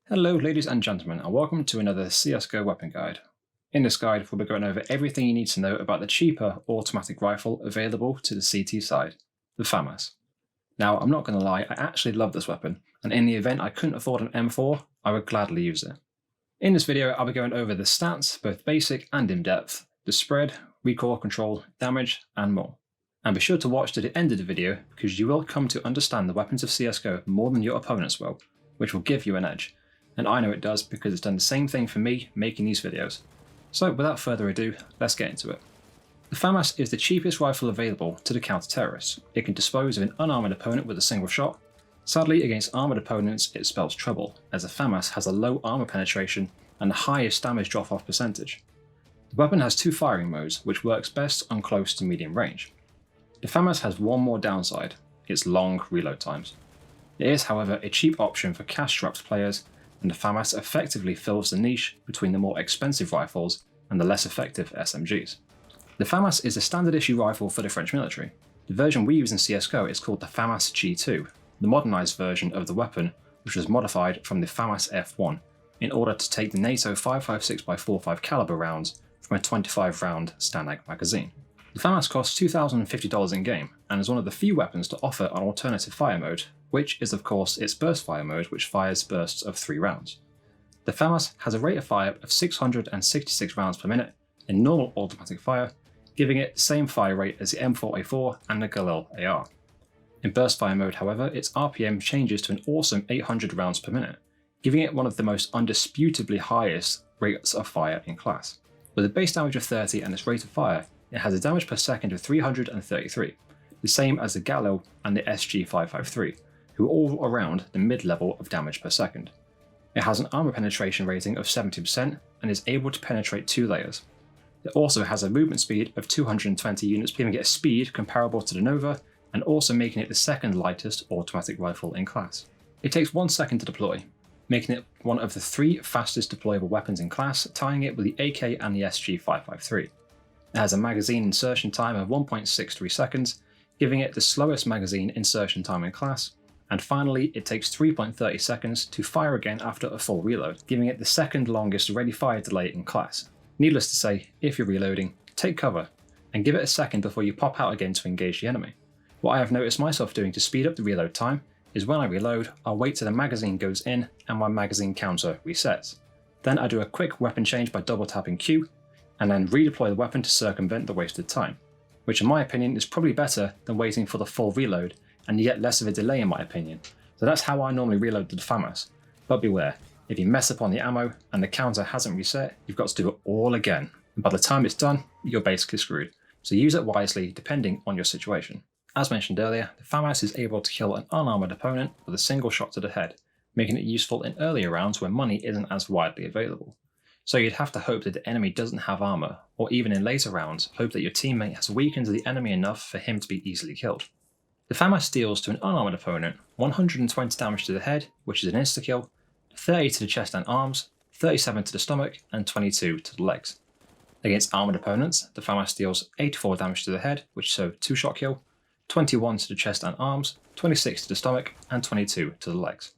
Hello ladies and gentlemen, and welcome to another CSGO weapon guide. In this guide we'll be going over everything you need to know about the cheaper automatic rifle available to the CT side, the Famas. Now I'm not going to lie, I actually love this weapon, and in the event I couldn't afford an M4, I would gladly use it. In this video I'll be going over the stats, both basic and in-depth, the spread, recoil control, damage, and more. And be sure to watch to the end of the video because you will come to understand the weapons of CSGO more than your opponents will, which will give you an edge. And I know it does because it's done the same thing for me making these videos. So without further ado, let's get into it. The Famas is the cheapest rifle available to the counter-terrorists. It can dispose of an unarmoured opponent with a single shot. Sadly, against armoured opponents it spells trouble, as the Famas has a low armour penetration and the highest damage drop-off percentage. The weapon has two firing modes, which works best on close to medium range. The Famas has one more downside, its long reload times. It is, however, a cheap option for cash-strapped players, and the Famas effectively fills the niche between the more expensive rifles and the less effective SMGs. The Famas is a standard issue rifle for the French military. The version we use in CSGO is called the Famas G2, the modernised version of the weapon which was modified from the Famas F1 in order to take the NATO 5.56x45 caliber rounds from a 25 round Stanag magazine. The Famas costs $2,050 in-game and is one of the few weapons to offer an alternative fire mode, which is of course its burst fire mode, which fires bursts of 3 rounds. The Famas has a rate of fire of 666 rounds per minute in normal automatic fire, giving it the same fire rate as the M4A4 and the Galil AR. In burst fire mode, however, its RPM changes to an awesome 800 rounds per minute, giving it one of the most undisputably highest rates of fire in class. With a base damage of 30 and its rate of fire, it has a damage per second of 333, the same as the Galil and the SG553, who are all around the mid-level of damage per second. It has an armor penetration rating of 70% and is able to penetrate 2 layers. It also has a movement speed of 220 units, giving it a speed comparable to the Lenovo and also making it the second lightest automatic rifle in class. It takes 1 second to deploy, making it one of the 3 fastest deployable weapons in class, tying it with the AK and the SG553. It has a magazine insertion time of 1.63 seconds, giving it the slowest magazine insertion time in class. And finally, it takes 3.30 seconds to fire again after a full reload, giving it the second longest ready fire delay in class. Needless to say, if you're reloading, take cover, and give it a second before you pop out again to engage the enemy. What I have noticed myself doing to speed up the reload time is when I reload, I'll wait till the magazine goes in and my magazine counter resets. Then I do a quick weapon change by double tapping Q, and then redeploy the weapon to circumvent the wasted time, which in my opinion is probably better than waiting for the full reload, and you get less of a delay in my opinion. So that's how I normally reload the Famas. But beware, if you mess up on the ammo and the counter hasn't reset, you've got to do it all again. And by the time it's done, you're basically screwed. So use it wisely depending on your situation. As mentioned earlier, the Famas is able to kill an unarmoured opponent with a single shot to the head, making it useful in earlier rounds where money isn't as widely available. So you'd have to hope that the enemy doesn't have armour, or even in later rounds, hope that your teammate has weakened the enemy enough for him to be easily killed. The Famas deals to an unarmoured opponent 120 damage to the head, which is an insta-kill, 30 to the chest and arms, 37 to the stomach, and 22 to the legs. Against armoured opponents, the Famas deals 84 damage to the head, which is a 2-shot kill, 21 to the chest and arms, 26 to the stomach, and 22 to the legs.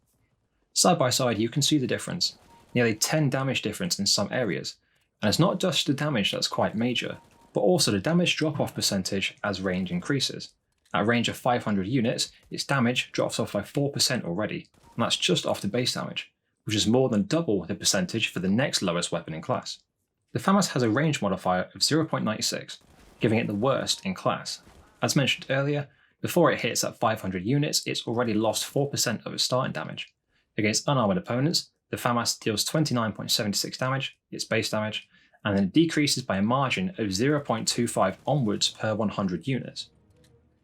Side by side you can see the difference, nearly 10 damage difference in some areas, and it's not just the damage that's quite major, but also the damage drop-off percentage as range increases. At a range of 500 units, its damage drops off by 4% already, and that's just off the base damage, which is more than double the percentage for the next lowest weapon in class. The Famas has a range modifier of 0.96, giving it the worst in class. As mentioned earlier, before it hits at 500 units, it's already lost 4% of its starting damage. Against unarmoured opponents, the Famas deals 29.76 damage, its base damage, and then it decreases by a margin of 0.25 onwards per 100 units.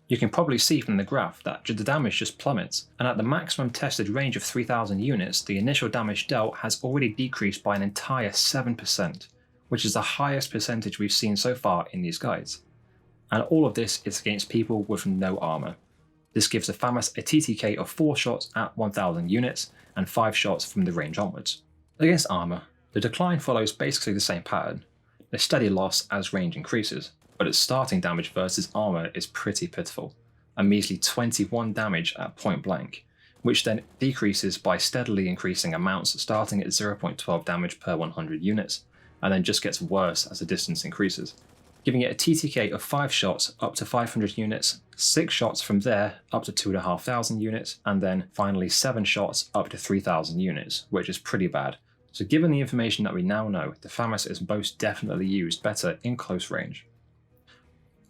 You can probably see from the graph that the damage just plummets, and at the maximum tested range of 3000 units, the initial damage dealt has already decreased by an entire 7%, which is the highest percentage we've seen so far in these guides. And all of this is against people with no armour. This gives the Famas a TTK of 4 shots at 1000 units, and 5 shots from the range onwards. Against armour, the decline follows basically the same pattern, a steady loss as range increases, but its starting damage versus armour is pretty pitiful, a measly 21 damage at point blank, which then decreases by steadily increasing amounts starting at 0.12 damage per 100 units, and then just gets worse as the distance increases, giving it a TTK of 5 shots up to 500 units, 6 shots from there up to 2,500 units, and then finally 7 shots up to 3,000 units, which is pretty bad. So given the information that we now know, the Famas is most definitely used better in close range.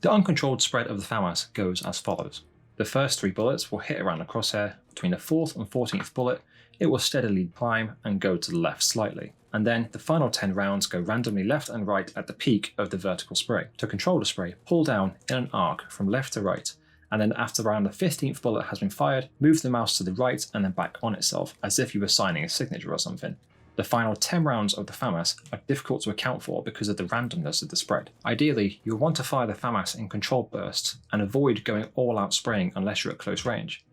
The uncontrolled spread of the Famas goes as follows. The first 3 bullets will hit around the crosshair. Between the 4th and 14th bullet, it will steadily climb and go to the left slightly. And then the final 10 rounds go randomly left and right at the peak of the vertical spray. To control the spray, pull down in an arc from left to right, and then after around the 15th bullet has been fired, move the mouse to the right and then back on itself, as if you were signing a signature or something. The final 10 rounds of the Famas are difficult to account for because of the randomness of the spread. Ideally, you'll want to fire the Famas in controlled bursts and avoid going all out spraying unless you're at close range.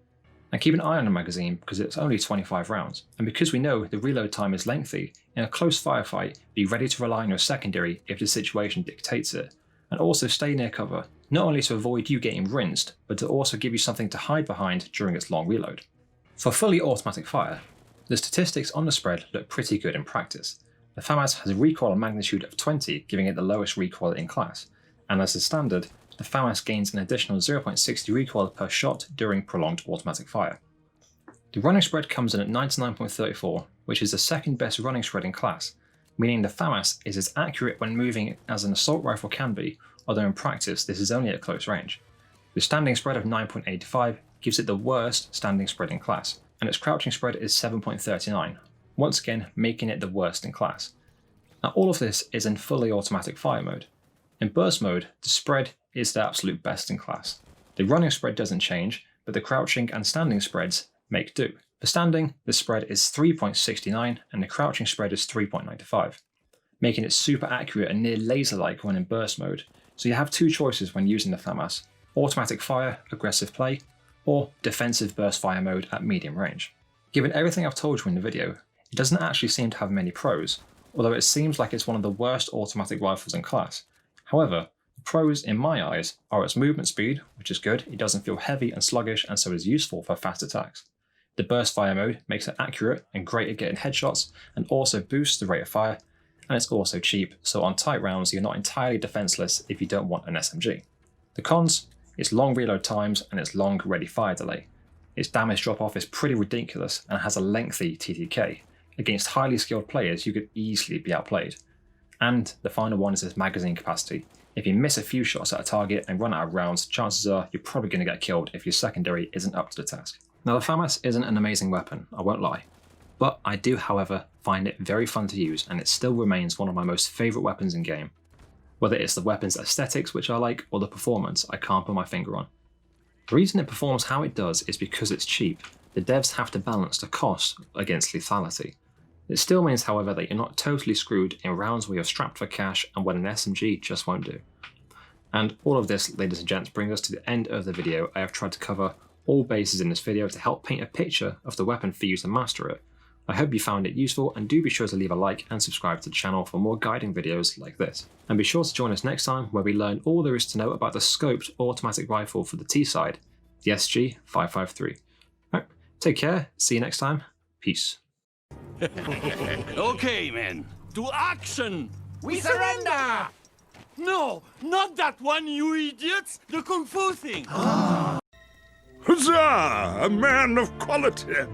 And keep an eye on the magazine because it's only 25 rounds. And because we know the reload time is lengthy, in a close firefight, be ready to rely on your secondary if the situation dictates it. And also stay near cover, not only to avoid you getting rinsed, but to also give you something to hide behind during its long reload. For fully automatic fire, the statistics on the spread look pretty good in practice. The Famas has a recoil magnitude of 20, giving it the lowest recoil in class, and as a standard, the Famas gains an additional 0.60 recoil per shot during prolonged automatic fire. The running spread comes in at 99.34, which is the second best running spread in class, meaning the Famas is as accurate when moving as an assault rifle can be, although in practice this is only at close range. The standing spread of 9.85 gives it the worst standing spread in class, and its crouching spread is 7.39, once again making it the worst in class. Now all of this is in fully automatic fire mode. In burst mode, the spread is the absolute best in class. The running spread doesn't change, but the crouching and standing spreads make do. For standing, the spread is 3.69 and the crouching spread is 3.95, making it super accurate and near laser-like when in burst mode. So you have 2 choices when using the Famas: automatic fire, aggressive play, or defensive burst fire mode at medium range. Given everything I've told you in the video, it doesn't actually seem to have many pros, although it seems like it's one of the worst automatic rifles in class. However, the pros in my eyes are its movement speed, which is good, it doesn't feel heavy and sluggish and so is useful for fast attacks. The burst fire mode makes it accurate and great at getting headshots and also boosts the rate of fire, and it's also cheap, so on tight rounds you're not entirely defenseless if you don't want an SMG. The cons: its long reload times and its long ready fire delay. Its damage drop off is pretty ridiculous and has a lengthy TTK. Against highly skilled players you could easily be outplayed. And the final one is its magazine capacity. If you miss a few shots at a target and run out of rounds, chances are you're probably going to get killed if your secondary isn't up to the task. Now the Famas isn't an amazing weapon, I won't lie. But I do, however, find it very fun to use and it still remains one of my most favourite weapons in game. Whether it's the weapon's aesthetics which I like or the performance, I can't put my finger on. The reason it performs how it does is because it's cheap. The devs have to balance the cost against lethality. It still means, however, that you're not totally screwed in rounds where you're strapped for cash and when an SMG just won't do. And all of this, ladies and gents, brings us to the end of the video. I have tried to cover all bases in this video to help paint a picture of the weapon for you to master it. I hope you found it useful, and do be sure to leave a like and subscribe to the channel for more guiding videos like this. And be sure to join us next time where we learn all there is to know about the scoped automatic rifle for the T side, the SG-553. Right, take care, see you next time, peace. Okay, men, to action! We surrender! No, not that one, you idiots! The Kung Fu thing! Huzzah! A man of quality!